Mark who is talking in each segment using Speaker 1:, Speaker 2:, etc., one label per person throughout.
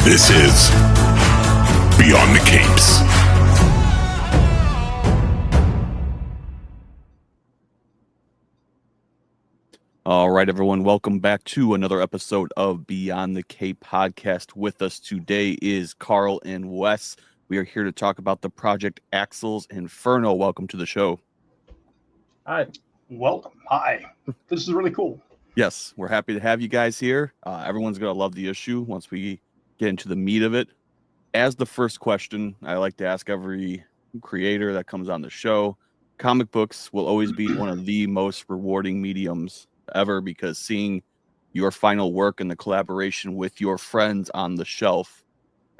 Speaker 1: This is Beyond the Capes.
Speaker 2: All right, everyone. Welcome back to another episode of Beyond the Cape podcast. With us today is Karl and Wes. We are here to talk about the project Axles Infernal. Welcome to the show.
Speaker 3: Hi.
Speaker 4: Welcome. Hi. This is really cool.
Speaker 2: Yes, we're happy to have you guys here. Everyone's going to love the issue once we get into the meat of it. As the first question, I like to ask every creator that comes on the show, comic books will always be one of the most rewarding mediums ever, because seeing your final work and the collaboration with your friends on the shelf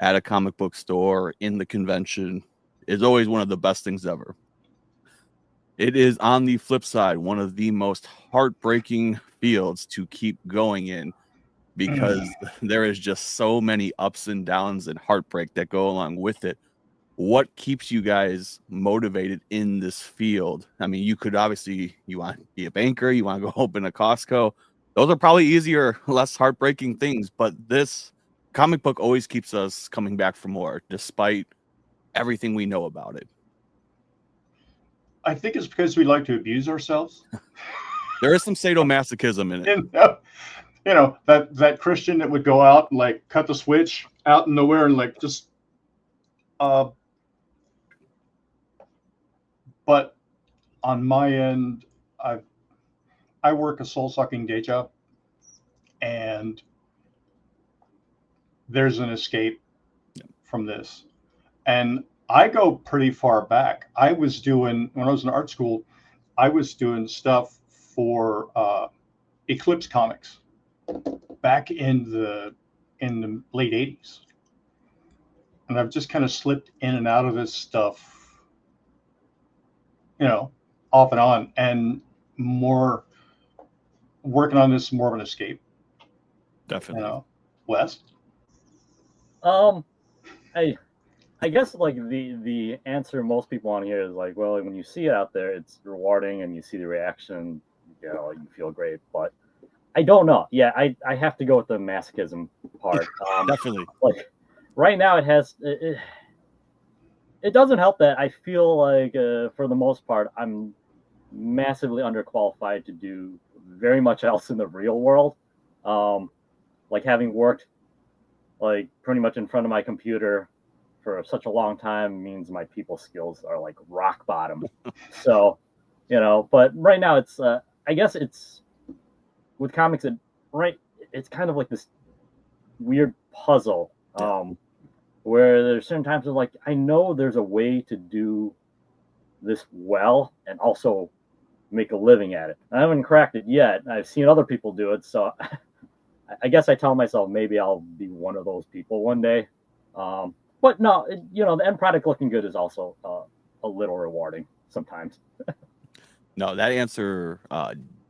Speaker 2: at a comic book store, in the convention, is always one of the best things ever. It is, on the flip side, one of the most heartbreaking fields to keep going in, because there is just so many ups and downs and heartbreak that go along with it. What keeps you guys motivated in this field? I mean, you could obviously, you want to be a banker, you want to go open a Costco. Those are probably easier, less heartbreaking things, but this comic book always keeps us coming back for more, despite everything we know about it.
Speaker 4: I think it's because we like to abuse ourselves.
Speaker 2: There is some sadomasochism in it.
Speaker 4: And, you know, that Christian that would go out and like cut the switch out in nowhere and like just but on my end, I work a soul-sucking day job, and there's an escape from this. And I go pretty far back. When I was in art school, I was doing stuff for Eclipse Comics back in the late 80s. And I've just kind of slipped in and out of this stuff, you know, off and on, and more working on this, more of an escape.
Speaker 2: Definitely.
Speaker 4: You know, Wes?
Speaker 3: I guess like the answer most people want to hear is like, well, when you see it out there, it's rewarding and you see the reaction, you know, you feel great. But I don't know. Yeah, I have to go with the masochism part.
Speaker 2: Definitely.
Speaker 3: Like right now, it doesn't help that I feel like for the most part, I'm massively underqualified to do very much else in the real world. Like having worked like pretty much in front of my computer for such a long time means my people skills are like rock bottom. So, you know, but right now it's I guess it's with comics, it's kind of like this weird puzzle where there's certain times of like, I know there's a way to do this well and also make a living at it. I haven't cracked it yet. I've seen other people do it, so I guess I tell myself maybe I'll be one of those people one day. But no, you know, the end product looking good is also a little rewarding sometimes.
Speaker 2: No, that answer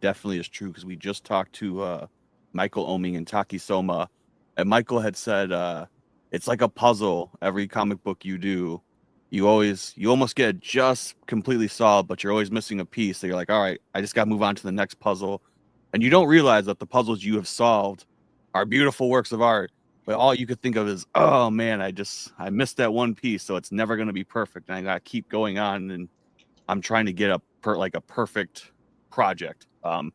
Speaker 2: definitely is true, because we just talked to Michael Oming and Taki Soma, and Michael had said it's like a puzzle. Every comic book you do, you almost get it just completely solved, but you're always missing a piece. So you're like, all right, I just got to move on to the next puzzle. And you don't realize that the puzzles you have solved are beautiful works of art, but all you could think of is, oh man, I missed that one piece, so it's never going to be perfect. And I got to keep going on, and I'm trying to get a perfect project. And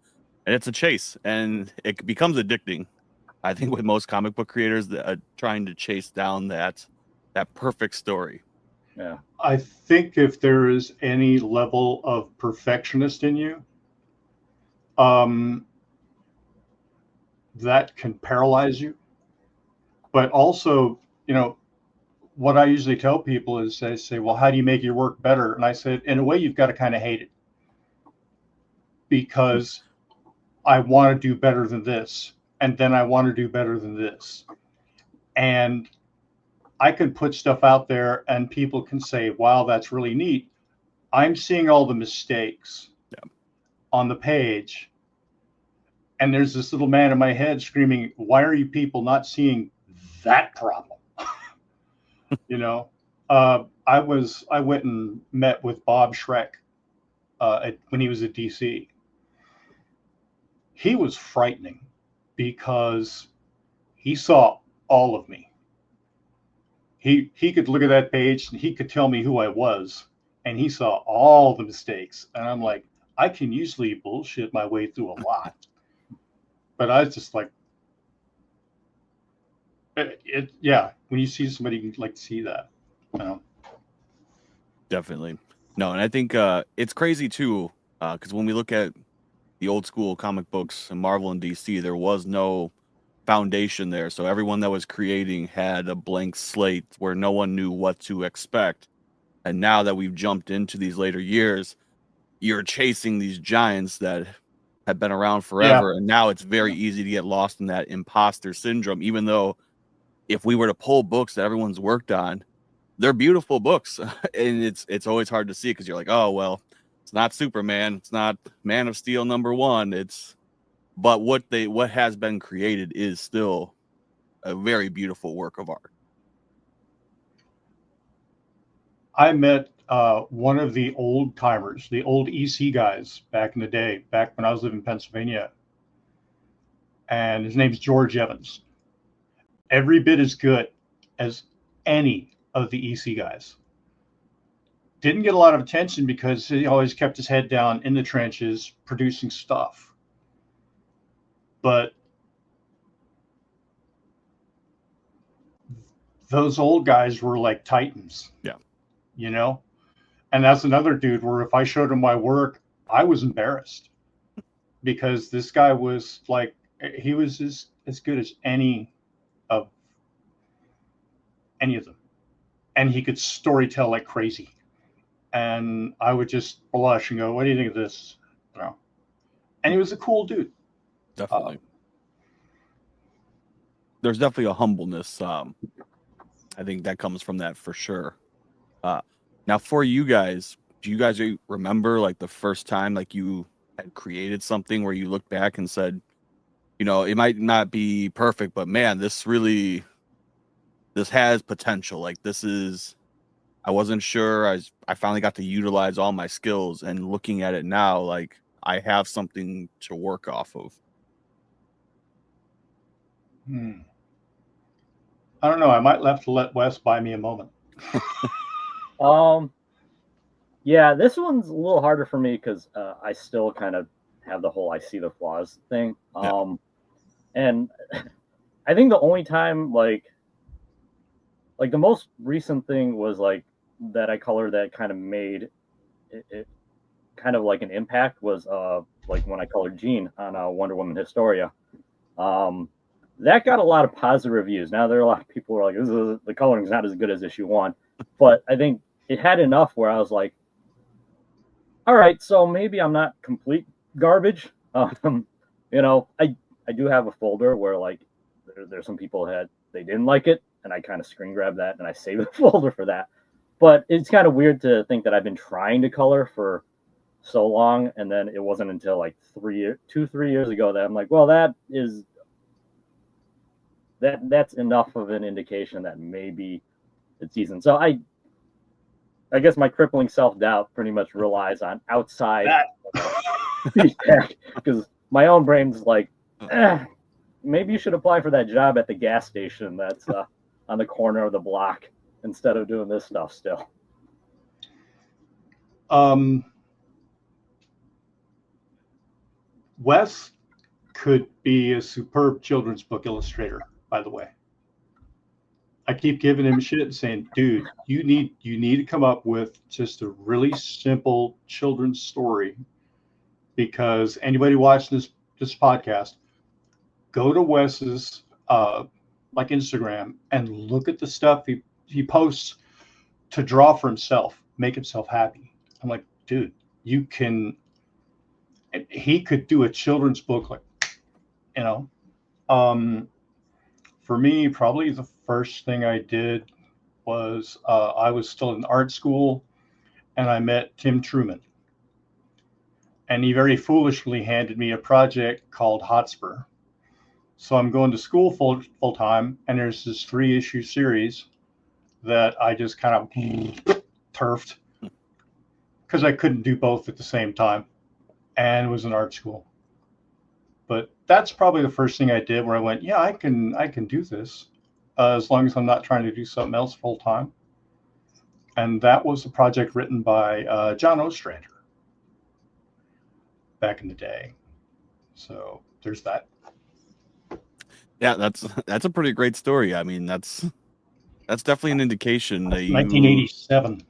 Speaker 2: it's a chase, and it becomes addicting. I think with most comic book creators that are trying to chase down that perfect story.
Speaker 3: Yeah.
Speaker 4: I think if there is any level of perfectionist in you, that can paralyze you. But also, you know, what I usually tell people is they say, well, how do you make your work better? And I said, in a way, you've got to kind of hate it, because I want to do better than this. And then I want to do better than this. And I can put stuff out there and people can say, wow, that's really neat. I'm seeing all the mistakes on the page. And there's this little man in my head screaming, why are you people not seeing that problem? You know, I went and met with Bob Schreck when he was at DC. He was frightening because he saw all of me. he could look at that page and he could tell me who I was, and he saw all the mistakes. And I'm like, I can usually bullshit my way through a lot, but I was just like, yeah. When you see somebody, you'd like to see that, you know.
Speaker 2: Definitely. No, and I think it's crazy too, because when we look at the old school comic books and Marvel and DC, there was no foundation there. So everyone that was creating had a blank slate where no one knew what to expect. And now that we've jumped into these later years, you're chasing these giants that have been around forever.
Speaker 4: Yeah.
Speaker 2: And now it's very easy to get lost in that imposter syndrome, even though if we were to pull books that everyone's worked on, they're beautiful books. And it's always hard to see because you're like, oh, well, it's not Superman. It's not Man of Steel #1. But what has been created is still a very beautiful work of art.
Speaker 4: I met one of the old timers, the old EC guys back in the day, back when I was living in Pennsylvania. And his name's George Evans. Every bit as good as any of the EC guys. Didn't get a lot of attention because he always kept his head down in the trenches producing stuff. But those old guys were like titans.
Speaker 2: Yeah.
Speaker 4: You know? And that's another dude where if I showed him my work, I was embarrassed because this guy was like, he was as good as any of them. And he could story tell like crazy. And I would just blush and go, what do you think of this? You know? And he was a cool dude.
Speaker 2: Definitely. There's definitely a humbleness. I think that comes from that for sure. Now for you guys, do you guys remember like the first time like you had created something where you looked back and said, you know, it might not be perfect, but man, this has potential. Like I wasn't sure. I finally got to utilize all my skills, and looking at it now, like I have something to work off of.
Speaker 4: I don't know. I might have to let Wes buy me a moment.
Speaker 3: Yeah, this one's a little harder for me because I still kind of have the whole I see the flaws thing.
Speaker 2: Yeah.
Speaker 3: And I think the only time like the most recent thing was like that I colored that kind of made it kind of like an impact was like when I colored Jean on Wonder Woman Historia. That got a lot of positive reviews. Now there are a lot of people who are like, the coloring's not as good as issue 1, but I think it had enough where I was like, all right, so maybe I'm not complete garbage. You know, I do have a folder where like there's some people that they didn't like it, and I kind of screen grab that and I save the folder for that. But it's kind of weird to think that I've been trying to color for so long, and then it wasn't until like 3 years ago that I'm like, well, that's enough of an indication that maybe it's decent. So I guess my crippling self-doubt pretty much relies on outside feedback because my own brain's like, maybe you should apply for that job at the gas station that's on the corner of the block instead of doing this stuff still.
Speaker 4: Wes could be a superb children's book illustrator, by the way. I keep giving him shit and saying, dude, you need to come up with just a really simple children's story, because anybody watching this podcast, go to Wes's like Instagram and look at the stuff he posts to draw for himself, make himself happy. I'm like, dude, he could do a children's book, like, you know. For me, probably the first thing I did was I was still in art school, and I met Tim Truman. And he very foolishly handed me a project called Hotspur. So I'm going to school full time, and there's this 3-issue series that I just kind of turfed because I couldn't do both at the same time, and it was an art school. But that's probably the first thing I did where I went, yeah, I can do this. as long as I'm not trying to do something else full time. And that was a project written by John Ostrander back in the day. So there's that.
Speaker 2: Yeah, that's a pretty great story. I mean, that's definitely an indication that
Speaker 4: 1987.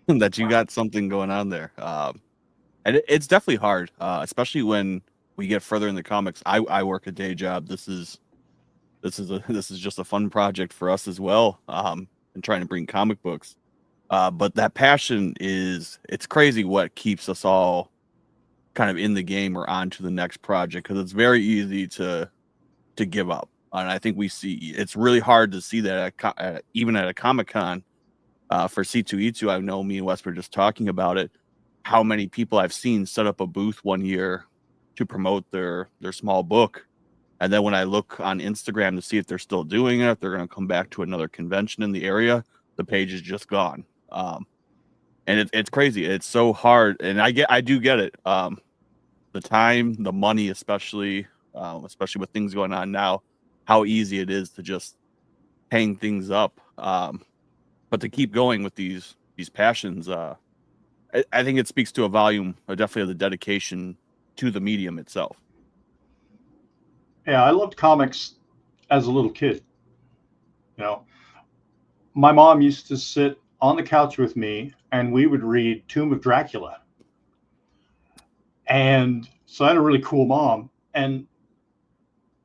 Speaker 2: that you got something going on there. And it's definitely hard, especially when we get further in the comics. I work a day job. This is just a fun project for us as well. And trying to bring comic books. But that passion it's crazy what keeps us all kind of in the game or on to the next project, because it's very easy to give up. And I think it's really hard to see that even at a Comic-Con for C2E2. I know me and Wes were just talking about it, how many people I've seen set up a booth one year to promote their small book. And then when I look on Instagram to see if they're still doing it, if they're going to come back to another convention in the area, the page is just gone. And it's crazy. It's so hard. And I do get it. The time, the money, especially with things going on now, how easy it is to just hang things up. But to keep going with these passions, I think it speaks to a volume, definitely of the dedication to the medium itself.
Speaker 4: Yeah, I loved comics as a little kid. You know, my mom used to sit on the couch with me and we would read Tomb of Dracula. And so I had a really cool mom. And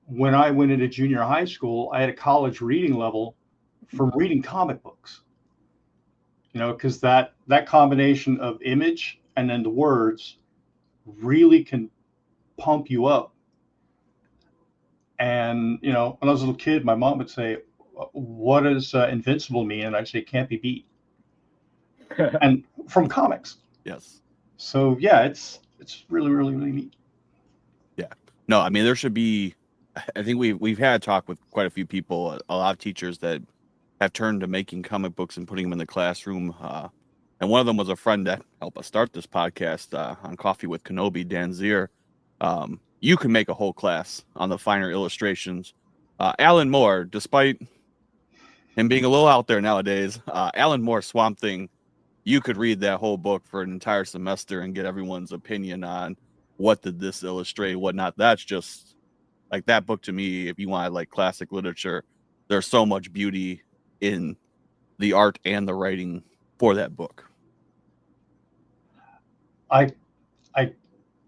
Speaker 4: when I went into junior high school, I had a college reading level from reading comic books. You know, because that combination of image and then the words really can pump you up. And, you know, when I was a little kid, my mom would say, "What does invincible mean?" And I'd say, "Can't be beat." And from comics.
Speaker 2: Yes.
Speaker 4: So yeah, it's really, really, really neat.
Speaker 2: Yeah. No, I mean, there should be, I think we've had a talk with quite a few people, a lot of teachers that have turned to making comic books and putting them in the classroom. And one of them was a friend that helped us start this podcast on Coffee with Kenobi, Dan Zier. You can make a whole class on the finer illustrations. Alan Moore, despite him being a little out there nowadays, Alan Moore Swamp Thing, you could read that whole book for an entire semester and get everyone's opinion on what did this illustrate, what not. That's just like that book to me. If you want like classic literature, there's so much beauty in the art and the writing for that book.
Speaker 4: I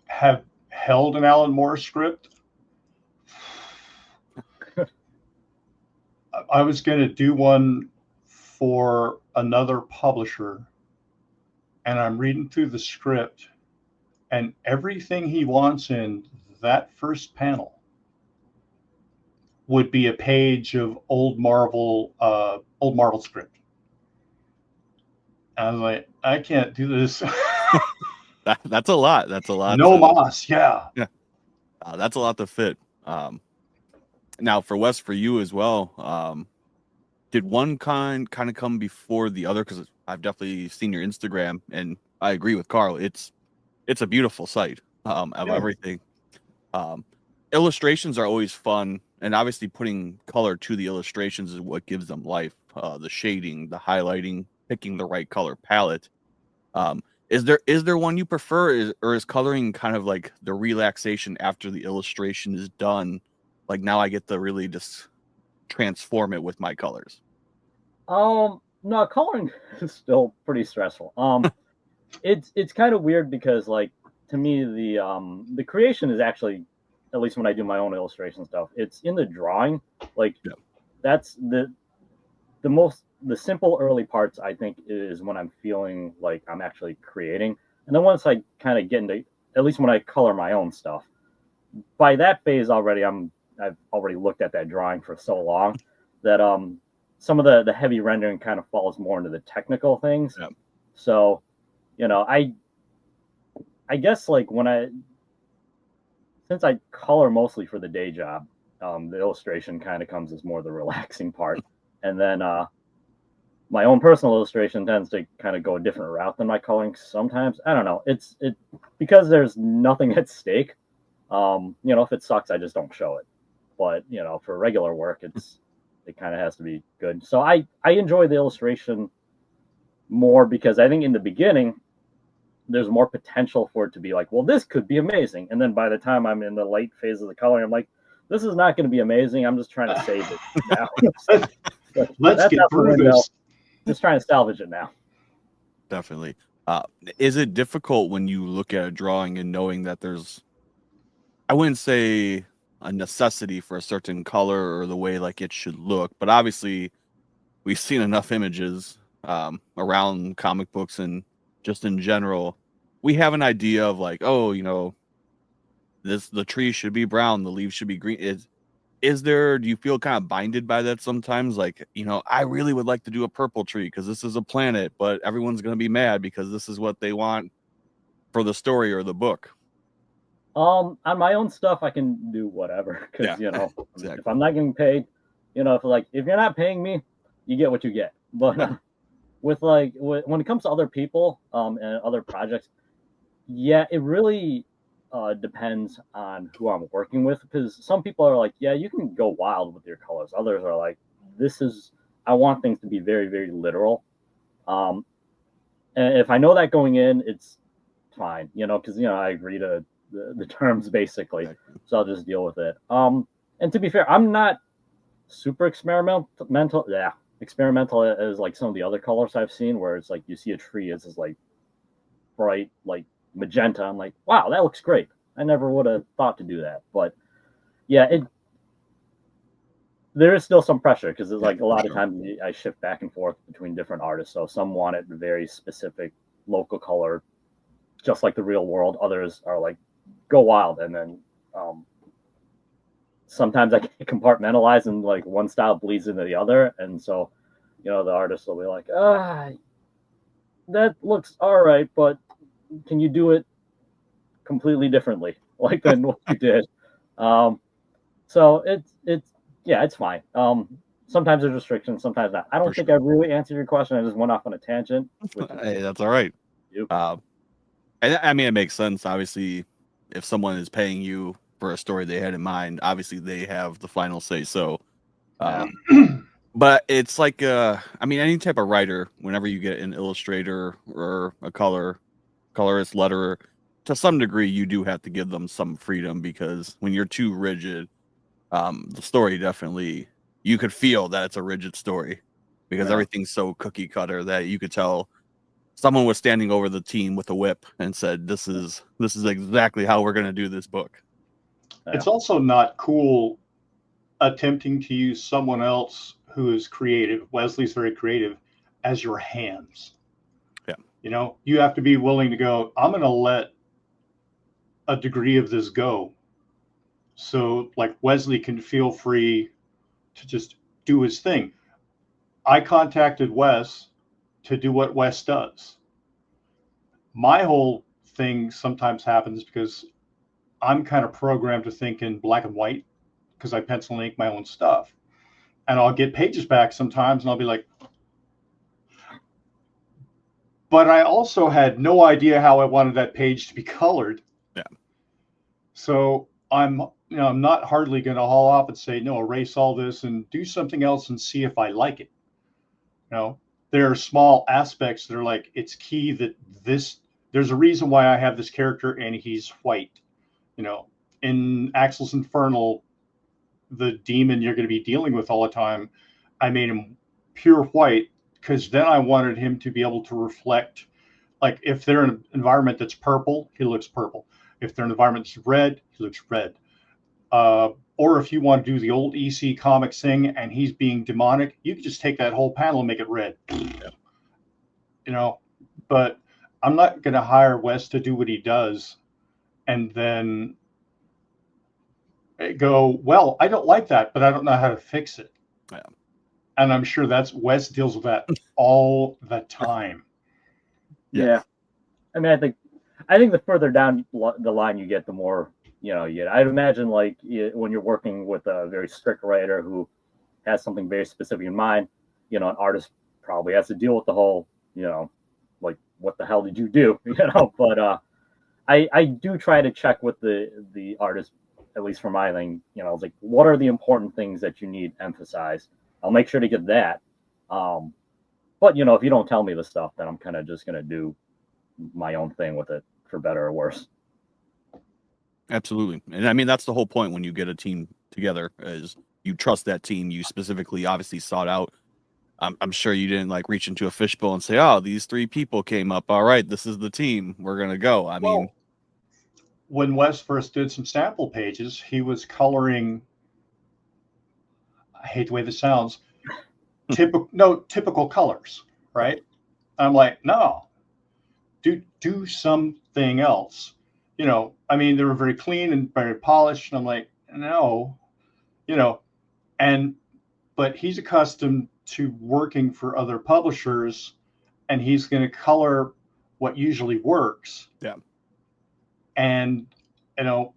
Speaker 4: have held an Alan Moore script. I was going to do one for another publisher, and I'm reading through the script, and everything he wants in that first panel would be a page of old Marvel script. And I was like, I can't do this.
Speaker 2: That's a lot. That's a lot.
Speaker 4: No moss, yeah.
Speaker 2: That's a lot to fit. Now for Wes, for you as well, did one kind of come before the other? Because I've definitely seen your Instagram, and I agree with Karl. It's a beautiful site of everything. Illustrations are always fun, and obviously putting color to the illustrations is what gives them life. The shading, the highlighting, picking the right color palette. Is there one you prefer, or is coloring kind of like the relaxation after the illustration is done? Like now I get to really just transform it with my colors.
Speaker 3: No, coloring is still pretty stressful. It's kind of weird because like to me the creation is actually, at least when I do my own illustration stuff, it's in the drawing. Like that's the simple early parts, I think, is when I'm feeling like I'm actually creating. And then once I kind of get into, at least when I color my own stuff, by that phase already, I've already looked at that drawing for so long that some of the heavy rendering kind of falls more into the technical things. Yeah. So, you know, I guess like since I color mostly for the day job, the illustration kind of comes as more the relaxing part. And then my own personal illustration tends to kind of go a different route than my coloring sometimes. I don't know. It because there's nothing at stake. You know, if it sucks, I just don't show it. But, you know, for regular work, it kind of has to be good. So I enjoy the illustration more because I think in the beginning there's more potential for it to be like, well, this could be amazing. And then by the time I'm in the late phase of the coloring, I'm like, this is not going to be amazing. I'm just trying to save it now.
Speaker 4: Let's get through this.
Speaker 3: Just trying to salvage it now.
Speaker 2: Definitely. Is it difficult when you look at a drawing and knowing that there's, I wouldn't say a necessity for a certain color or the way like it should look, but obviously we've seen enough images around comic books and just in general, we have an idea of like, oh, you know, the tree should be brown, the leaves should be green. Is there, do you feel kind of binded by that sometimes? Like, you know, I really would like to do a purple tree because this is a planet, but everyone's going to be mad because this is what they want for the story or the book.
Speaker 3: On my own stuff, I can do whatever because you know,
Speaker 2: exactly.
Speaker 3: If I'm not getting paid, you know, if you're not paying me, you get what you get. But when it comes to other people and other projects, yeah, it really depends on who I'm working with, because some people are like, yeah, you can go wild with your colors. Others are like, I want things to be very, very literal. And if I know that going in, it's fine, you know, because, you know, I agree to the terms basically. So I'll just deal with it. And to be fair, I'm not super experimental as like some of the other colors I've seen, where it's like you see a tree, it's just like bright, like magenta. I'm like, wow, that looks great. I never would have thought to do that. But yeah, there is still some pressure because it's like a lot of times I shift back and forth between different artists. So some want it very specific local color, just like the real world. Others are like, go wild. And then sometimes I can compartmentalize and like one style bleeds into the other. And so, you know, the artist will be like, that looks all right, but can you do it completely differently, like than what you did? So it's fine. Sometimes there's restrictions, sometimes not. I don't think I really answered your question. I just went off on a tangent.
Speaker 2: Hey, that's all right. I mean, it makes sense. Obviously, if someone is paying you for a story they had in mind, obviously they have the final say. So, but it's like, I mean, any type of writer, whenever you get an illustrator or a colorist, letterer, to some degree, you do have to give them some freedom, because when you're too rigid, the story definitely, you could feel that it's a rigid story because everything's so cookie cutter that you could tell someone was standing over the team with a whip and said, this is exactly how we're going to do this book.
Speaker 4: It's also not cool attempting to use someone else who is creative. Wesley's very creative as your hands.
Speaker 2: Yeah.
Speaker 4: You know, you have to be willing to go, I'm going to let a degree of this go. So like Wesley can feel free to just do his thing. I contacted Wes to do what Wes does. My whole thing sometimes happens because I'm kind of programmed to think in black and white because I pencil and ink my own stuff. And I'll get pages back sometimes and I'll be like, but I also had no idea how I wanted that page to be colored.
Speaker 2: Yeah.
Speaker 4: So I'm not hardly going to haul off and say, no, erase all this and do something else and see if I like it. You know, there are small aspects that are like, it's key that there's a reason why I have this character and he's white. You know, in Axles Infernal, the demon you're going to be dealing with all the time, I made him pure white because then I wanted him to be able to reflect, like if they're in an environment that's purple, he looks purple. If they're in an environment that's red, he looks red. Or if you want to do the old EC Comics thing and he's being demonic, you can just take that whole panel and make it red. Yeah. You know, but I'm not going to hire Wes to do what he does and then go, well, I don't like that, but I don't know how to fix it.
Speaker 2: Yeah.
Speaker 4: And I'm sure Wes deals with that all the time.
Speaker 3: Yeah. I mean, I think the further down the line you get, the more, you know, I'd imagine like when you're working with a very strict writer who has something very specific in mind, you know, an artist probably has to deal with the whole, you know, like, what the hell did you do? You know, but I do try to check with the artist, at least for my thing, you know, like, what are the important things that you need emphasized? I'll make sure to get that. But you know, if you don't tell me the stuff, then I'm kind of just gonna do my own thing with it, for better or worse.
Speaker 2: Absolutely. And I mean, that's the whole point when you get a team together, is you trust that team. You specifically obviously sought out. I'm sure you didn't like reach into a fishbowl and say, oh, these 3 people came up. All right, this is the team. We're going to go. I mean,
Speaker 4: when Wes first did some sample pages, he was coloring, I hate the way this sounds, typical colors, right? I'm like, no, do something else. You know, I mean, they were very clean and very polished. And I'm like, no, you know, but he's accustomed to working for other publishers, and he's going to color what usually works.
Speaker 2: Yeah.
Speaker 4: And, you know,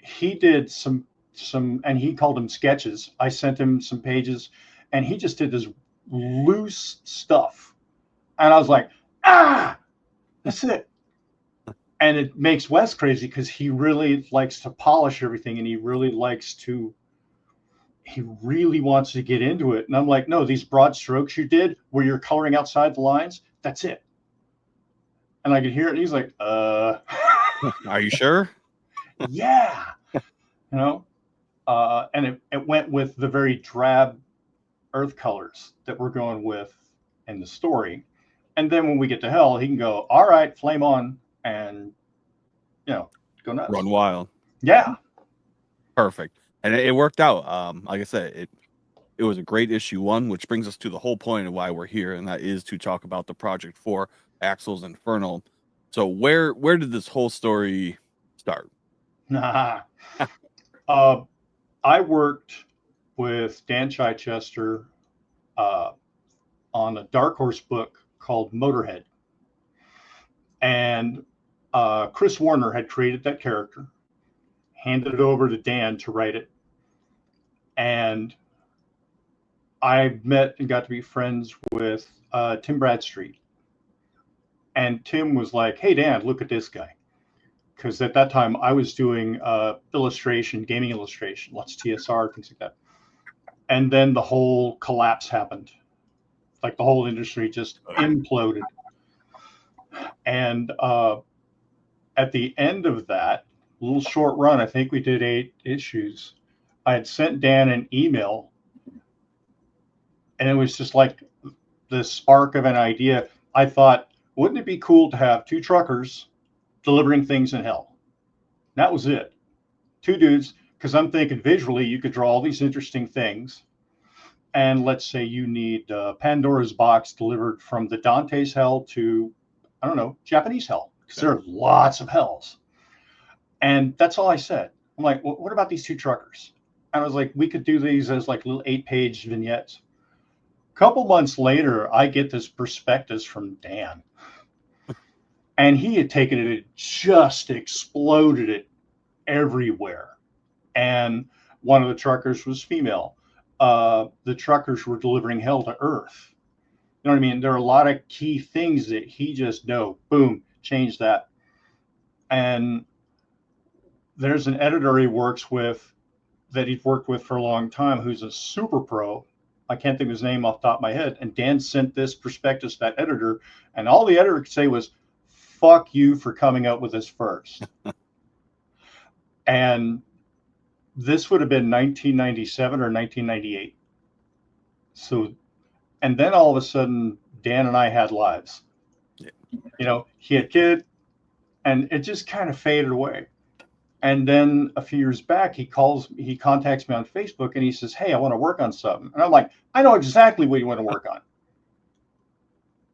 Speaker 4: he did some, and he called them sketches. I sent him some pages, and he just did this loose stuff. And I was like, that's it. And it makes Wes crazy because he really likes to polish everything, and he really wants to get into it. And I'm like, no, these broad strokes you did where you're coloring outside the lines, that's it. And I could hear it, and he's like,
Speaker 2: are you sure?
Speaker 4: Yeah. You know, and it went with the very drab earth colors that we're going with in the story. And then when we get to hell, he can go, all right, flame on, and, you know, go nuts.
Speaker 2: Run wild.
Speaker 4: Yeah.
Speaker 2: Perfect. And it worked out. Like I said, it was a great issue 1, which brings us to the whole point of why we're here, and that is to talk about the project for Axles Infernal. So where did this whole story start?
Speaker 4: I worked with Dan Chichester on a Dark Horse book called Motorhead. And Chris Warner had created that character, handed it over to Dan to write it. And I met and got to be friends with Tim Bradstreet. And Tim was like, hey, Dan, look at this guy. Because at that time I was doing illustration, gaming illustration, lots of TSR, things like that. And then the whole collapse happened. Like the whole industry just imploded. And at the end of that little short run, I think we did 8 issues. I had sent Dan an email, and it was just like the spark of an idea. I thought, wouldn't it be cool to have 2 truckers delivering things in hell? That was it. 2 dudes, because I'm thinking visually you could draw all these interesting things. And let's say you need Pandora's box delivered from the Dante's hell to, I don't know, Japanese hell, because there are lots of hells. And that's all I said. I'm like, well, what about these 2 truckers? And I was like, we could do these as like little 8-page vignettes. A couple months later, I get this prospectus from Dan. And he had taken it and just exploded it everywhere. And one of the truckers was female. The truckers were delivering hell to earth. You know what I mean? There are a lot of key things that he just boom, change that. And there's an editor he works with that he's worked with for a long time who's a super pro. I can't think of his name off the top of my head. And Dan sent this prospectus to that editor, and all the editor could say was, fuck you for coming up with this first. And this would have been 1997 or 1998. So, and then all of a sudden, Dan and I had lives.
Speaker 2: Yeah.
Speaker 4: You know, he had a kid, and it just kind of faded away. And then a few years back, he contacts me on Facebook, and he says, hey, I want to work on something. And I'm like, I know exactly what you want to work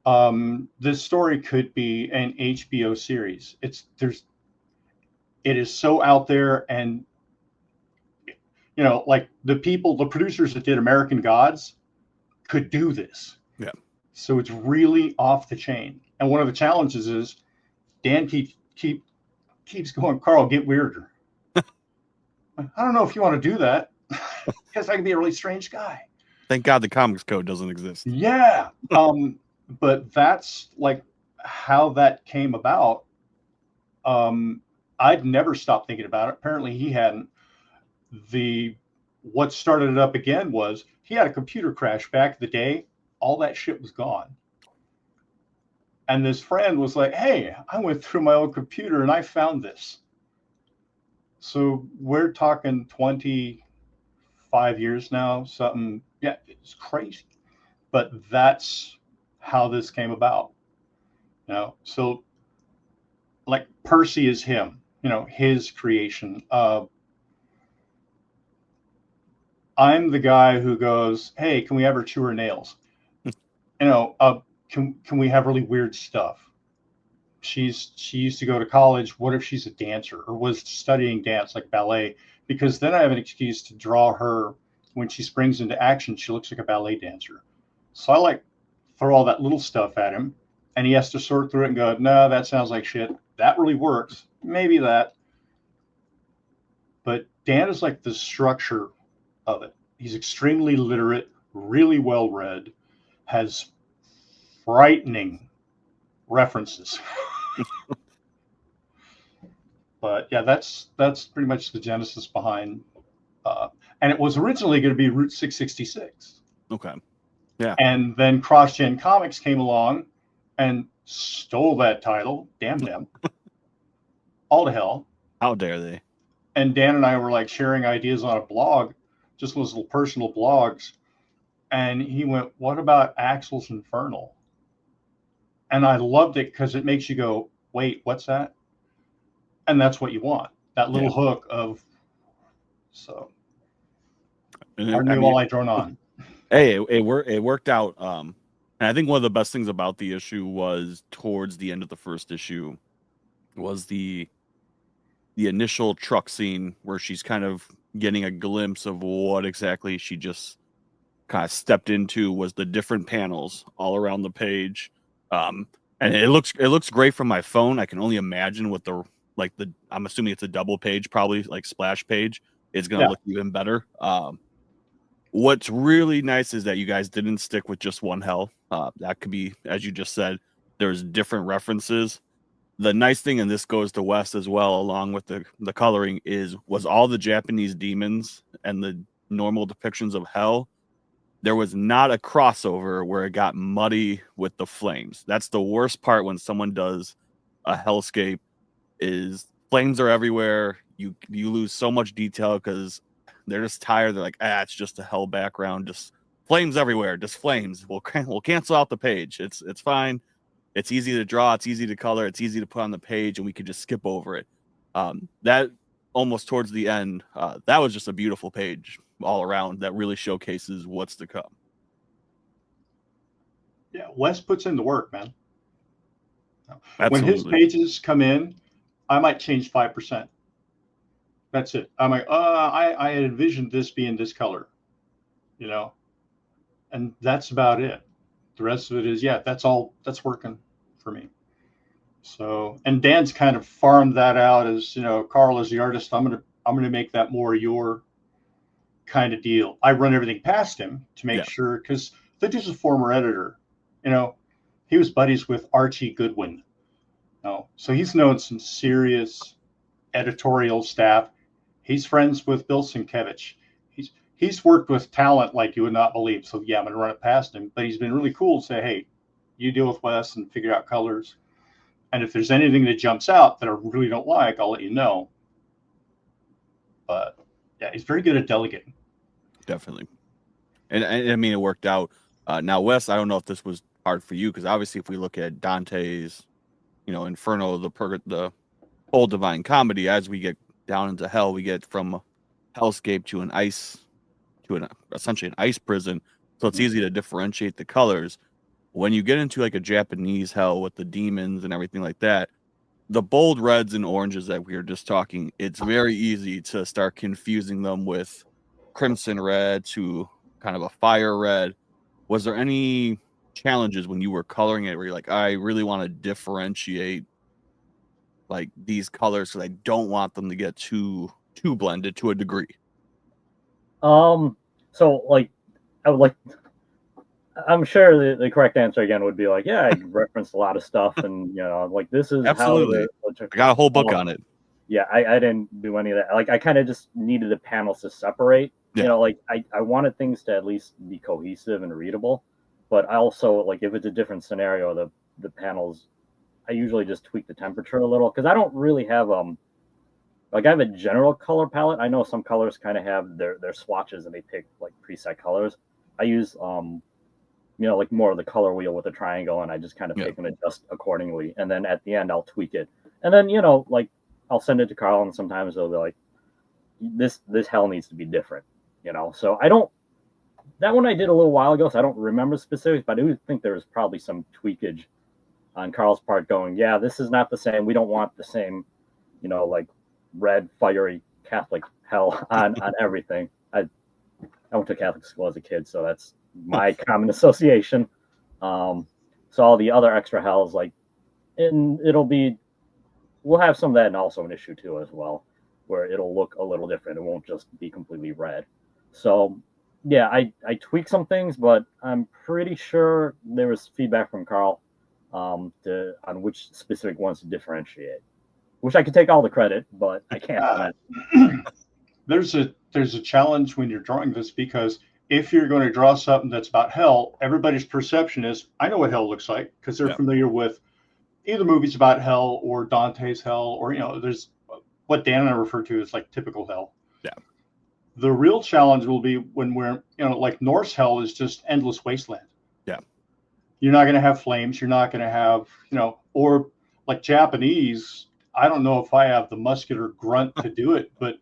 Speaker 4: on. This story could be an HBO series. It is so out there, and you know, like the producers that did American Gods could do this.
Speaker 2: Yeah. So
Speaker 4: it's really off the chain. And one of the challenges is Dan keeps going, Karl, get weirder. I don't know if you want to do that, because I can be a really strange guy.
Speaker 2: Thank God the comics code doesn't exist.
Speaker 4: Yeah. But that's like how that came about. I'd never stopped thinking about it. Apparently he hadn't. What started it up again was he had a computer crash back in the day. All that shit was gone. And this friend was like, hey, I went through my old computer and I found this. So we're talking 25 years now, something. Yeah, it's crazy. But that's how this came about. You know, so like Percy is him, you know, his creation. I'm the guy who goes, hey, can we ever chew her nails? You know, can we have really weird stuff? She used to go to college. What if she's a dancer or was studying dance like ballet? Because then I have an excuse to draw her when she springs into action. She looks like a ballet dancer. So I like throw all that little stuff at him, and he has to sort through it and go, no, that sounds like shit. That really works. Maybe that. But Dan is like the structure of it. He's extremely literate, really well read, has frightening references. But yeah, that's pretty much the genesis behind. And it was originally going to be Route 666.
Speaker 2: Okay. Yeah.
Speaker 4: And then Cross Gen Comics came along and stole that title. Damn them. All to hell.
Speaker 2: How dare they?
Speaker 4: And Dan and I were like sharing ideas on a blog, just those little personal blogs. And he went, what about Axles Infernal? And I loved it because it makes you go, wait, what's that? And that's what you want. That little hook of, so. All I drone on.
Speaker 2: Hey, it worked out. And I think one of the best things about the issue was towards the end of the first issue was the initial truck scene where she's kind of getting a glimpse of what exactly she just kind of stepped into was the different panels all around the page. And it looks great from my phone. I can only imagine what I'm assuming it's a double page, probably like splash page. It's going to look even better. What's really nice is that you guys didn't stick with just one hell. That could be, as you just said, there's different references. The nice thing, and this goes to Wes as well, along with the coloring, was all the Japanese demons and the normal depictions of hell. There was not a crossover where it got muddy with the flames. That's the worst part when someone does a hellscape, is flames are everywhere. You lose so much detail because they're just tired. They're like, it's just a hell background, just flames everywhere, just flames. We'll cancel out the page. It's fine. It's easy to draw. It's easy to color. It's easy to put on the page, and we could just skip over it. That almost towards the end, that was just a beautiful page all around that really showcases what's to come.
Speaker 4: Yeah, Wes puts in the work, man.
Speaker 2: Absolutely.
Speaker 4: When his pages come in, I might change 5%. That's it. I'm like, I had envisioned this being this color, you know, and that's about it. The rest of it is, that's working for me. So, and Dan's kind of farmed that out as, you know, Karl is the artist. I'm gonna make that more your kind of deal. I run everything past him to make sure, because the dude's a former editor. You know, he was buddies with Archie Goodwin. So he's known some serious editorial staff. He's friends with Bill Sienkiewicz. He's worked with talent like you would not believe. So yeah, I'm gonna run it past him. But he's been really cool to say, hey, you deal with Wes and figure out colors. And if there's anything that jumps out that I really don't like, I'll let you know. But yeah, he's very good at delegating.
Speaker 2: Definitely. And I mean, it worked out. Now, Wes, I don't know if this was hard for you, because obviously if we look at Dante's, you know, Inferno, the whole Divine Comedy, as we get down into hell, we get from hellscape to essentially an ice prison. So it's easy to differentiate the colors. When you get into like a Japanese hell with the demons and everything like that, the bold reds and oranges that we were just talking, it's very easy to start confusing them with crimson red to kind of a fire red. Was there any challenges when you were coloring it where you're like, I really want to differentiate like these colors because I don't want them to get too blended to a degree?
Speaker 3: So like, I would like, I'm sure the correct answer again would be like, yeah, I referenced a lot of stuff, and you know, like this is
Speaker 2: absolutely. I got a whole book on it.
Speaker 3: Yeah, I didn't do any of that. Like, I kind of just needed the panels to separate, You know, like I wanted things to at least be cohesive and readable, but I also like if it's a different scenario, the panels I usually just tweak the temperature a little because I don't really have like I have a general color palette. I know some colors kind of have their swatches and they pick like preset colors. I use you know, like more of the color wheel with a triangle, and I just kind of pick and adjust accordingly. And then at the end, I'll tweak it. And then, you know, like I'll send it to Karl, and sometimes they'll be like, this hell needs to be different, you know? So I don't, that one I did a little while ago, so I don't remember specifics, but I do think there was probably some tweakage on Karl's part going, yeah, this is not the same. We don't want the same, you know, like red, fiery Catholic hell on everything. I went to Catholic school as a kid, so that's my common association. So all the other extra hells, like, and we'll have some of that and also an issue too as well, where it'll look a little different. It won't just be completely red. So yeah, I tweak some things, but I'm pretty sure there was feedback from Karl on which specific ones to differentiate. Wish I could take all the credit, but I can't.
Speaker 4: There's a challenge when you're drawing this, because if you're going to draw something that's about hell, everybody's perception is, I know what hell looks like, because they're familiar with either movies about hell or Dante's hell, or, you know, there's what Dan and I refer to as like typical hell.
Speaker 2: Yeah.
Speaker 4: The real challenge will be when we're, you know, like Norse hell is just endless wasteland.
Speaker 2: Yeah.
Speaker 4: You're not going to have flames. You're not going to have, you know, or like Japanese, I don't know if I have the muscular grunt to do it, but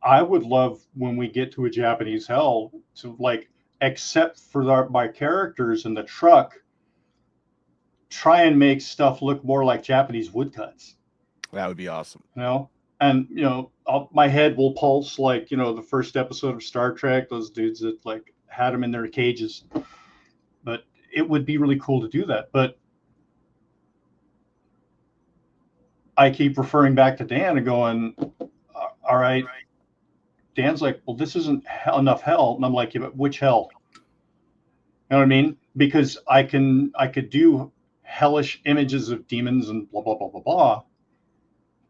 Speaker 4: I would love when we get to a Japanese hell to, like, except for my characters in the truck, try and make stuff look more like Japanese woodcuts.
Speaker 2: That would be awesome.
Speaker 4: You know, and, you know, my head will pulse like, you know, the first episode of Star Trek, those dudes that like had them in their cages. But it would be really cool to do that. But I keep referring back to Dan and going, all right. Dan's like, well, this isn't enough hell. And I'm like, yeah, but which hell? You know what I mean? Because I could do hellish images of demons and blah, blah, blah, blah, blah.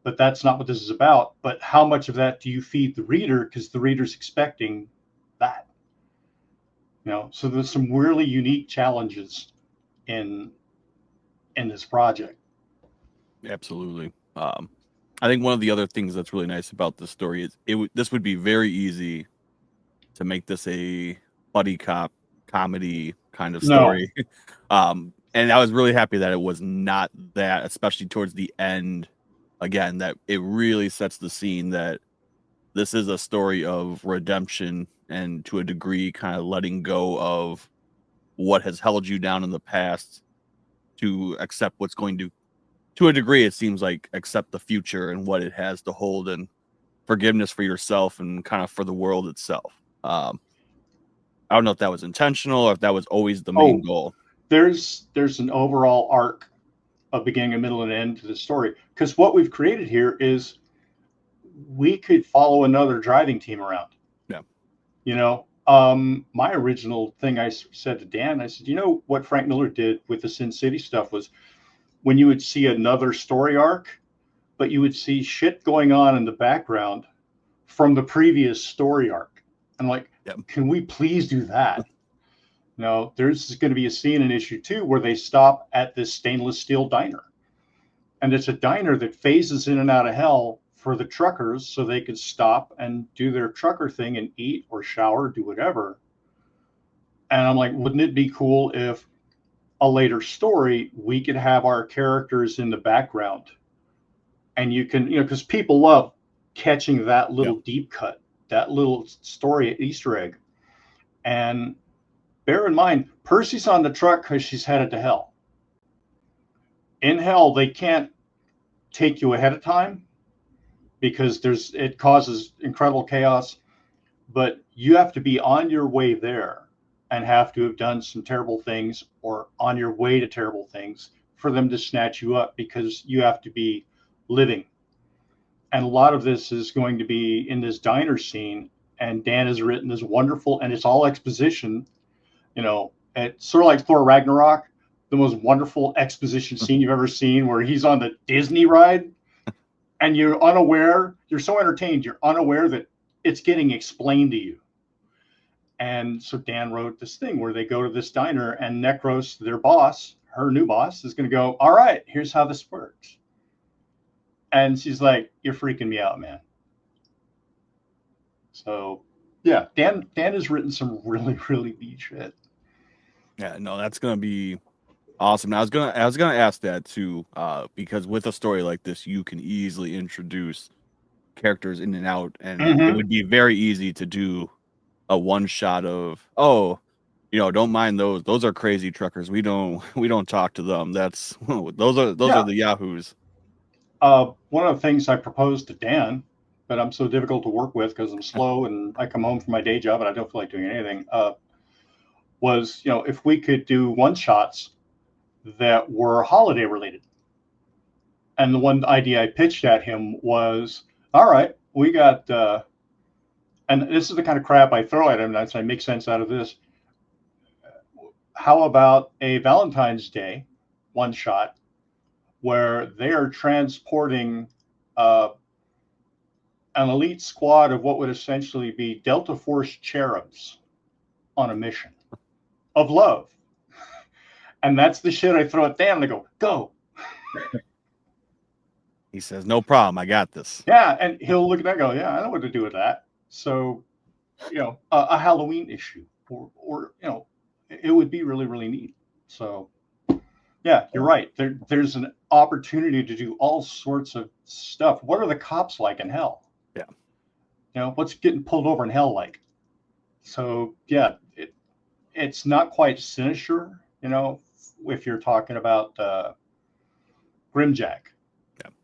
Speaker 4: But that's not what this is about. But how much of that do you feed the reader? Because the reader's expecting that. You know, so there's some really unique challenges in this project.
Speaker 2: Absolutely. I think one of the other things that's really nice about this story is this would be very easy to make this a buddy cop comedy kind of story. No. And I was really happy that it was not that, especially towards the end. Again, that it really sets the scene that this is a story of redemption and, to a degree, kind of letting go of what has held you down in the past to accept what's going to a degree, it seems like, accept the future and what it has to hold, and forgiveness for yourself and kind of for the world itself. I don't know if that was intentional or if that was always the main goal.
Speaker 4: There's an overall arc of beginning, a middle, and end to the story. Because what we've created here is we could follow another driving team around.
Speaker 2: Yeah.
Speaker 4: You know, my original thing I said to Dan, I said, you know what Frank Miller did with the Sin City stuff was when you would see another story arc, but you would see shit going on in the background from the previous story arc. I'm like, Can we please do that? No, there's going to be a scene in issue 2 where they stop at this stainless steel diner. And it's a diner that phases in and out of hell for the truckers so they could stop and do their trucker thing and eat or shower, do whatever. And I'm like, wouldn't it be cool if a later story, we could have our characters in the background, and you can, you know, because people love catching that little deep cut, that little story Easter egg. And bear in mind, Percy's on the truck because she's headed to hell. In hell, they can't take you ahead of time because it causes incredible chaos, but you have to be on your way there and have to have done some terrible things or on your way to terrible things for them to snatch you up, because you have to be living. And a lot of this is going to be in this diner scene, and Dan has written this wonderful, and it's all exposition, you know, it's sort of like Thor Ragnarok, the most wonderful exposition scene you've ever seen, where he's on the Disney ride and you're unaware, you're so entertained, you're unaware that it's getting explained to you. And so Dan wrote this thing where they go to this diner, and Necros, their boss, her new boss, is going to go, all right, here's how this works. And she's like, you're freaking me out, man. So yeah, Dan has written some really, really neat shit.
Speaker 2: Yeah, no, that's gonna be awesome. I was gonna ask that too, because with a story like this, you can easily introduce characters in and out, and it would be very easy to do a one shot of, oh, don't mind those. Those are crazy truckers. We don't talk to them. That's those are the yahoos.
Speaker 4: One of the things I proposed to Dan, but I'm so difficult to work with because I'm slow and I come home from my day job and I don't feel like doing anything, was, if we could do one shots that were holiday related. And the one idea I pitched at him was, all right, we got, and this is the kind of crap I throw at him, that's I make sense out of this. How about a Valentine's Day one shot where they are transporting an elite squad of what would essentially be Delta Force cherubs on a mission of love. And that's the shit I throw at Dan and I go.
Speaker 2: He says, no problem, I got this.
Speaker 4: Yeah, and he'll look at that and go, yeah, I know what to do with that. So, a Halloween issue or it would be really, really neat. So yeah, you're right. There's an opportunity to do all sorts of stuff. What are the cops like in hell? Yeah. What's getting pulled over in hell like? So yeah, it's not quite sinister, if you're talking about Grimjack,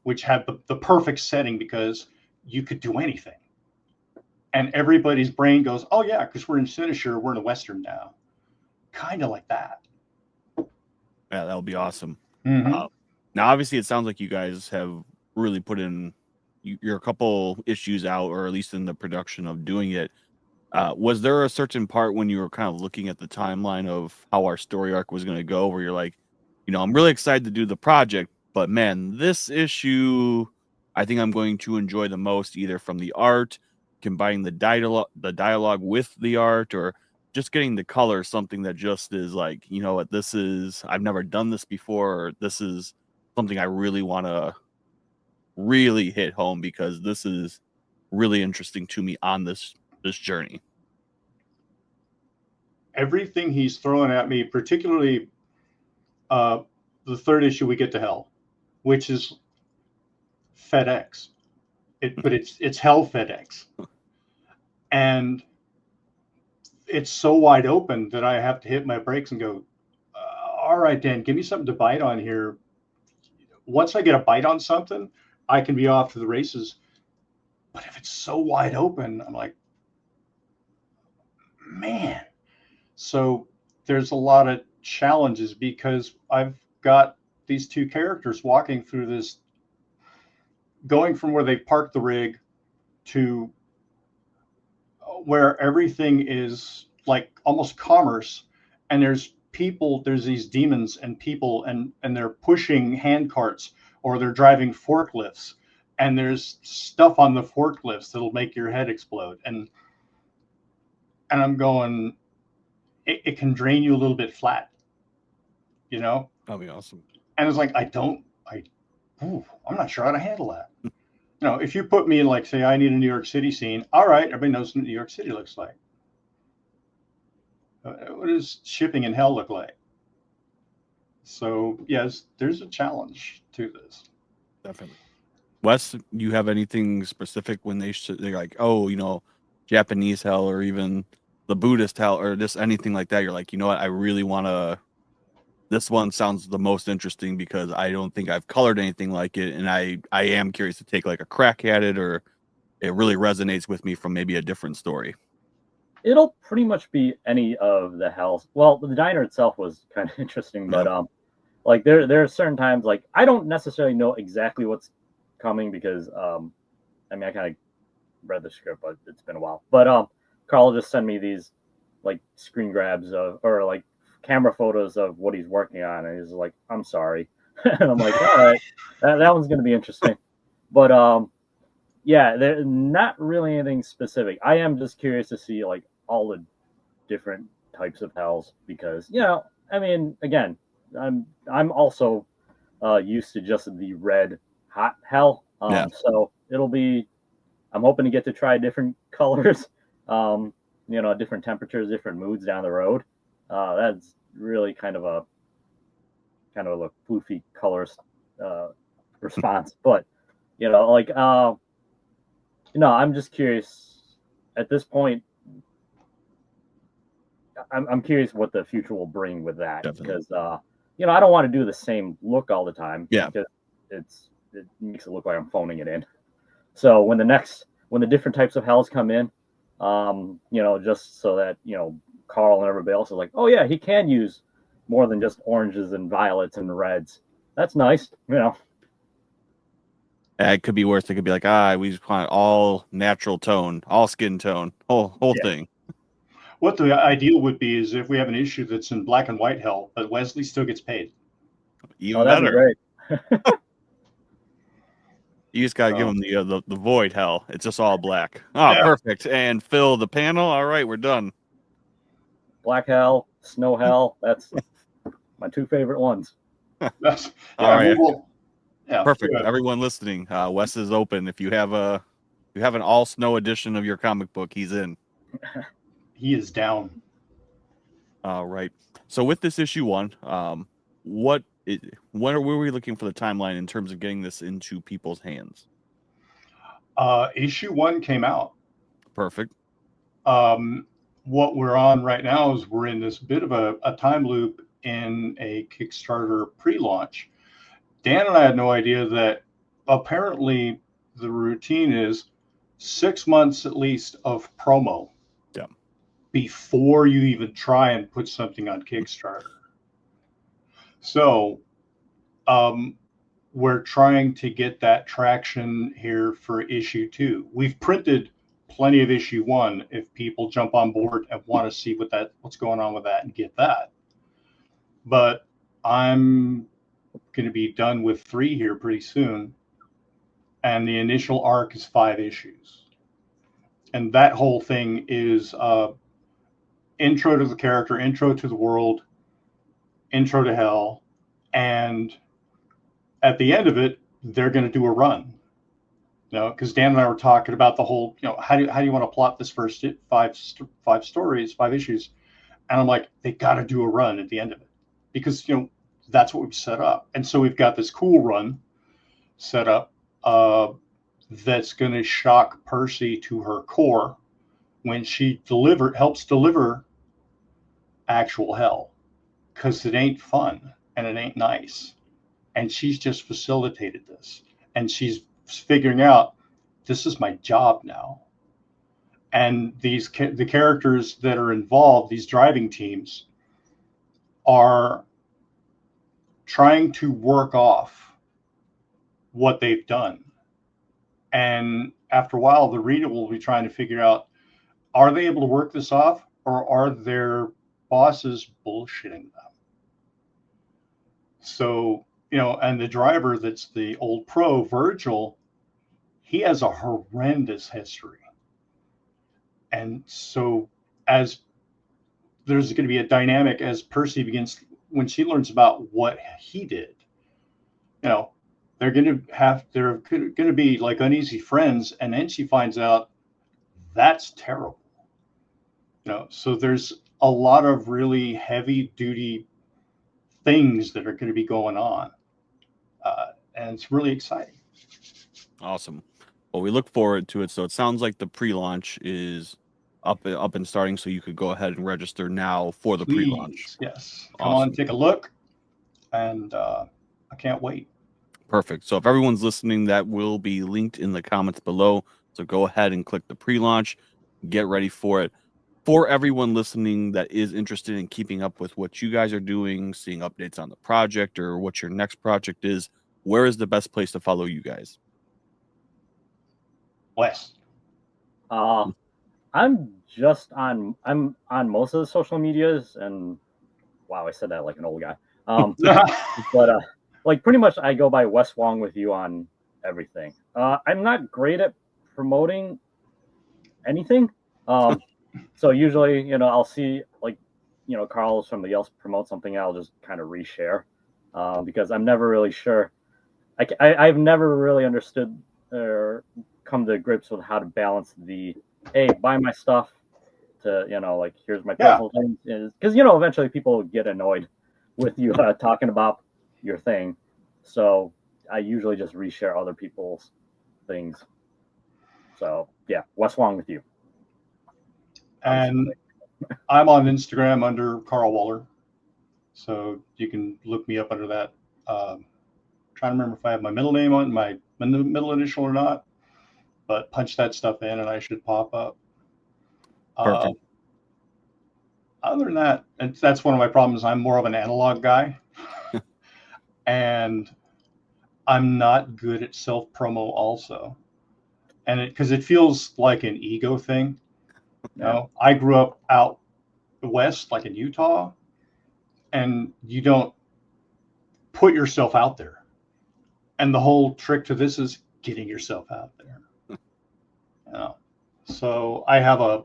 Speaker 4: which had the perfect setting because you could do anything. And everybody's brain goes, oh yeah, because we're in Sinister, we're in a Western now. Kind of like that.
Speaker 2: Yeah, that'll be awesome.
Speaker 4: Mm-hmm.
Speaker 2: Now, obviously, it sounds like you guys have really put in, you're a couple issues out, or at least in the production of doing it. Was there a certain part when you were kind of looking at the timeline of how our story arc was going to go, where you're like, I'm really excited to do the project, but man, this issue, I think I'm going to enjoy the most, either from the art, combining the dialogue with the art, or just getting the color, something that just is like, what, this is, I've never done this before, or this is something I really want to really hit home because this is really interesting to me on this journey.
Speaker 4: Everything he's throwing at me, particularly the third issue, We Get to Hell, which is FedEx. But it's Hell FedEx. And it's so wide open that I have to hit my brakes and go, all right, Dan, give me something to bite on here. Once I get a bite on something, I can be off to the races. But if it's so wide open, I'm like, man. So there's a lot of challenges because I've got these two characters walking through this, going from where they parked the rig to where everything is like almost commerce, and there's people, there's these demons and people, and they're pushing hand carts or they're driving forklifts, and there's stuff on the forklifts that'll make your head explode, and I'm going, it can drain you a little bit flat,
Speaker 2: That'll be awesome.
Speaker 4: And it's like, I'm not sure how to handle that. If you put me in, like, say, I need a New York City scene, all right, everybody knows what New York City looks like. What does shipping in hell look like? So, yes, there's a challenge to this.
Speaker 2: Definitely. Wes, you have anything specific when they're like, oh, Japanese hell, or even the Buddhist hell, or just anything like that? You're like, what, I really want to, this one sounds the most interesting because I don't think I've colored anything like it, and I am curious to take like a crack at it, or it really resonates with me from maybe a different story.
Speaker 3: It'll pretty much be any of the hells. Well, the diner itself was kind of interesting, but like there are certain times, like, I don't necessarily know exactly what's coming because I kind of read the script, but it's been a while. But Carl just sent me these like screen grabs or like camera photos of what he's working on, and he's like, I'm sorry. And I'm like, all right, that one's gonna be interesting. But Yeah, they're not really anything specific. I am just curious to see like all the different types of hells because I mean, again, I'm also used to just the red hot hell.
Speaker 2: Yeah.
Speaker 3: So it'll be. I'm hoping to get to try different colors, different temperatures, different moods down the road. That's really kind of a floofy colors response, but like I'm just curious at this point. I'm curious what the future will bring with that.
Speaker 2: Definitely.
Speaker 3: Because I don't want to do the same look all the time.
Speaker 2: Yeah.
Speaker 3: Because it makes it look like I'm phoning it in. So when the different types of hells come in, just so that Carl and everybody else is like, oh yeah, he can use more than just oranges and violets and reds. That's nice.
Speaker 2: It could be worse. It could be like, we just want all natural tone, all skin tone, whole thing.
Speaker 4: What the ideal would be is if we have an issue that's in black and white hell, but Wesley still gets paid.
Speaker 2: Even
Speaker 3: that'd be
Speaker 2: better.
Speaker 3: great.
Speaker 2: You just gotta give him the void hell. It's just all black. Oh, yeah. Perfect. And fill the panel. All right, we're done.
Speaker 3: Black hell, snow hell. That's my two favorite ones.
Speaker 2: All right.
Speaker 4: Yeah,
Speaker 2: perfect. Everyone listening, Wes is open. If you have an all snow edition of your comic book, he's in.
Speaker 4: He is down.
Speaker 2: All right. So with this issue 1, when were we looking for the timeline in terms of getting this into people's hands?
Speaker 4: Issue 1 came out.
Speaker 2: Perfect.
Speaker 4: What we're on right now is we're in this bit of a time loop in a Kickstarter pre-launch. Dan and I had no idea that apparently the routine is 6 months at least of promo.
Speaker 2: Yeah.
Speaker 4: Before you even try and put something on Kickstarter. So we're trying to get that traction here for issue 2. We've printed plenty of issue 1 if people jump on board and want to see what's going on with that and get that. But I'm going to be done with 3 here pretty soon. And the initial arc is 5 issues. And that whole thing is intro to the character, intro to the world, intro to hell, and at the end of it, they're going to do a run. Because Dan and I were talking about the whole, how do you want to plot this first 5 stories, 5 issues, and I'm like, they got to do a run at the end of it, because that's what we've set up, and so we've got this cool run set up that's going to shock Percy to her core when she helps deliver actual hell, because it ain't fun and it ain't nice, and she's just facilitated this, and she's figuring out this is my job now. And the characters that are involved, these driving teams, are trying to work off what they've done, and after a while the reader will be trying to figure out, are they able to work this off, or are their bosses bullshitting them? So and the driver that's the old pro, Virgil, he has a horrendous history. And so as there's going to be a dynamic as Percy begins, when she learns about what he did, they're going to be like uneasy friends. And then she finds out that's terrible. So there's a lot of really heavy duty things that are going to be going on. And it's really exciting.
Speaker 2: Awesome. Well, we look forward to it. So it sounds like the pre-launch is up and starting, so you could go ahead and register now for the pre-launch.
Speaker 4: Yes. Come on, take a look. And I can't wait.
Speaker 2: Perfect. So if everyone's listening, that will be linked in the comments below. So go ahead and click the pre-launch. Get ready for it. For everyone listening that is interested in keeping up with what you guys are doing, seeing updates on the project or what your next project is, where is the best place to follow you guys?
Speaker 4: Wes.
Speaker 3: I'm on most of the social medias, and wow, I said that like an old guy. But like pretty much I go by Wes Wong with you on everything. I'm not great at promoting anything. So usually, I'll see like, Carl somebody else promote something, I'll just kind of reshare, because I'm never really sure. I've never really understood or come to grips with how to balance the, hey, buy my stuff, to, like, here's my personal thing, because eventually people get annoyed with you talking about your thing. So I usually just reshare other people's things. So yeah, what's wrong with you?
Speaker 4: And I'm on Instagram under Karl Waller, so you can look me up under that. Trying to remember if I have my middle name on my middle initial or not, but punch that stuff in and I should pop up.
Speaker 2: Perfect.
Speaker 4: Other than that, that's one of my problems. I'm more of an analog guy, and I'm not good at self promo also, and because it feels like an ego thing. I grew up out west, like in Utah, and you don't put yourself out there. And the whole trick to this is getting yourself out there. So I have a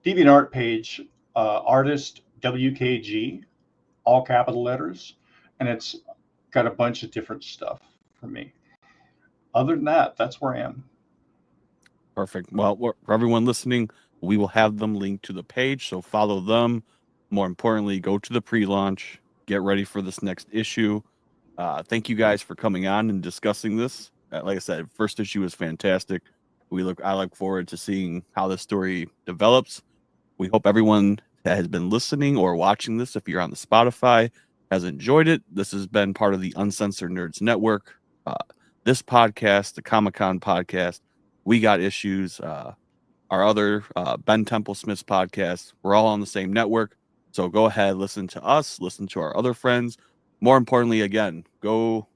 Speaker 4: DeviantArt page, artist WKG, all capital letters, and it's got a bunch of different stuff for me. Other than that, that's where I am.
Speaker 2: Perfect. Well, for everyone listening, we will have them linked to the page, so follow them. More importantly, go to the pre-launch, get ready for this next issue. Thank you guys for coming on and discussing this. Like I said, first issue is fantastic. I look forward to seeing how this story develops. We hope everyone that has been listening or watching this, if you're on the Spotify, has enjoyed it. This has been part of the Uncensored Nerds Network. This podcast, the Comic-Con podcast, We Got Issues, our other Ben Temple Smith's podcast, we're all on the same network. So go ahead, listen to us, listen to our other friends. More importantly, again, go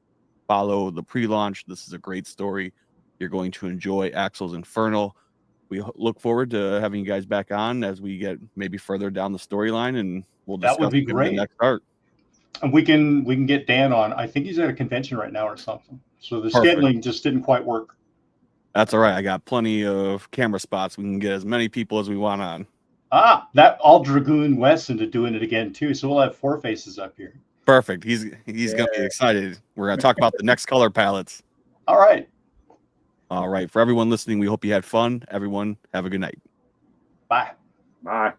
Speaker 2: follow the pre-launch. This is a great story. You're going to enjoy Axles Infernal. We look forward to having you guys back on as we get maybe further down the storyline, and we'll discuss
Speaker 4: that would be great.
Speaker 2: The next art.
Speaker 4: And we can get Dan on. I think he's at a convention right now or something. So the
Speaker 2: Perfect.
Speaker 4: scheduling just didn't quite work.
Speaker 2: That's all right. I got plenty of camera spots. We can get as many people as we want on.
Speaker 4: I'll dragoon Wes into doing it again too. So we'll have 4 faces up here.
Speaker 2: Perfect. He's gonna be excited. We're gonna talk about the next color palettes.
Speaker 4: All right.
Speaker 2: For everyone listening, we hope you had fun. Everyone, have a good night.
Speaker 4: Bye.
Speaker 3: Bye.